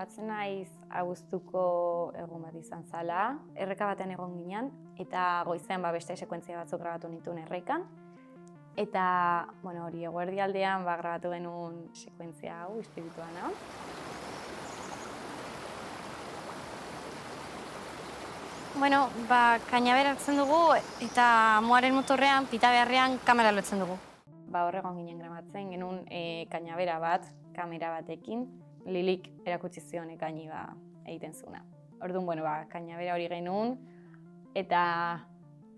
Gogoratzen naiz abuztuko egun bat izan zala, erreka batean egon ginen, eta goizean beste sekuentzia batzuk grabatu nituen errekan. Eta hori eguerdi aldean grabatu genuen sekuentzia hau, espirituana. Kainabera hartzen dugu eta amuaren motorrean, pita beharrean, kamera lotzen dugu. Hor egon ginen grabatzen genuen kainabera bat, kamera batekin, Lilik erakutsi zion ekaini egiten zuena. Orduan, kainabera hori genuen, eta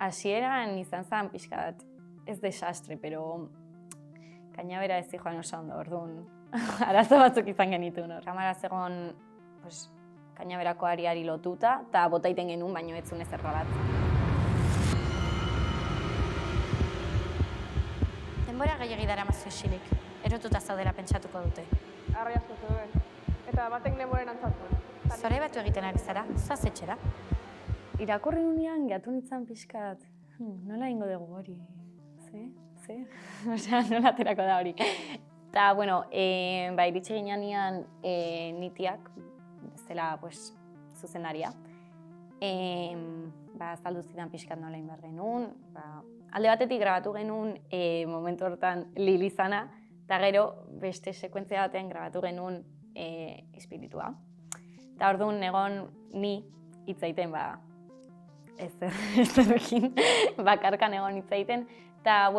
hasieran izan zen pixka bat, ez desastre, pero kainabera ez zijoan oso ondo, orduan arazo batzuk izan genituen. Kamera zegoen kainaberako ariari lotuta, eta bota iten genuen, baino ez zuen ezerra bat. Denbora gehiagi daramazu isilik, erotuta zaudela pentsatuko dute. Arri asko zeuden, eta batek denboren antzatuen. Zore batu egiten ari zara, zoaz etxera? Irakurri nunean gehatu nintzen pixkat, nola ingo dugu hori, ze? Osea, nola aterako da hori. Eta, iritsi ginean nitiak, zela zuzendaria. Azaldu zidan pixkat nola inbar genuen. Alde batetik grabatu genuen momentu hortan Lili zana, eta gero beste sekuentzia batean grabatu genuen espiritua. Eta orduan egon ni hitz egiten ezerekin, bakarkan egon hitz egiten. Eta,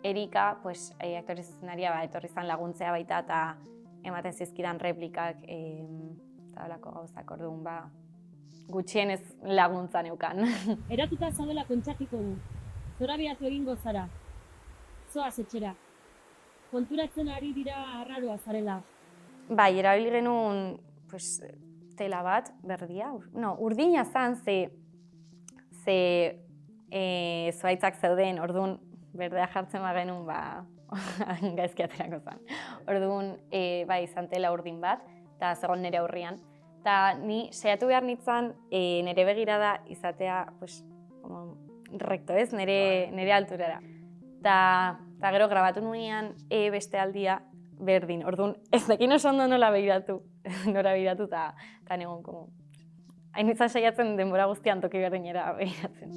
Erika, aktore zuzenaria, etorri zan laguntzea baita, eta ematen zizkidan replikak, eta holako gauzak orduan, gutxienez laguntza neukan. Eratuta zaudela pentsatuko du. Zorabiatu egingo zara. Zoaz etxera. Konturatzen ari dira arraroa zarela. Bai, erabili genuen tela bat, berdia. Urdina zan, ze zuaitzak zeuden, orduan berdea jartzen genuen, gaizki aterako zen. Orduan, izan tela urdin bat, eta zegoen nire aurrian. Eta ni saiatu behar nintzen nire begirada izatea recto, ez? Nire alturara. Eta gero grabatu nuenean beste aldia berdin. Orduan, ez dekin oso ondo nola begiratu, eta negon, hain nintzen saiatzen denbora guztian toki berdinera begiratzen.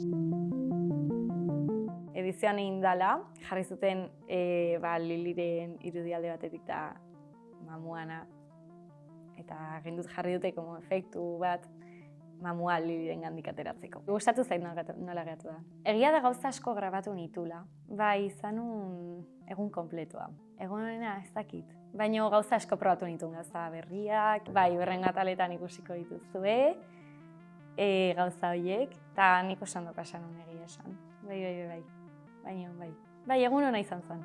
Edizioan egin dela, jarri zuten Liliren irudialde batetik eta mamuana. Eta jarri dute efektu bat mamua Liliren gandik ateratzeko. Gustatu zait nola geratu da. Egia da gauza asko grabatu nitula. Izan egun kompletua. Egunena ez dakit. Baina gauza asko probatu nituen gauza berriak. Berren ataletan ikusiko dituzue. Gauza horiek. Eta nik oso ondo pasan egia esan. Bai. Baina, egun hona izan zen.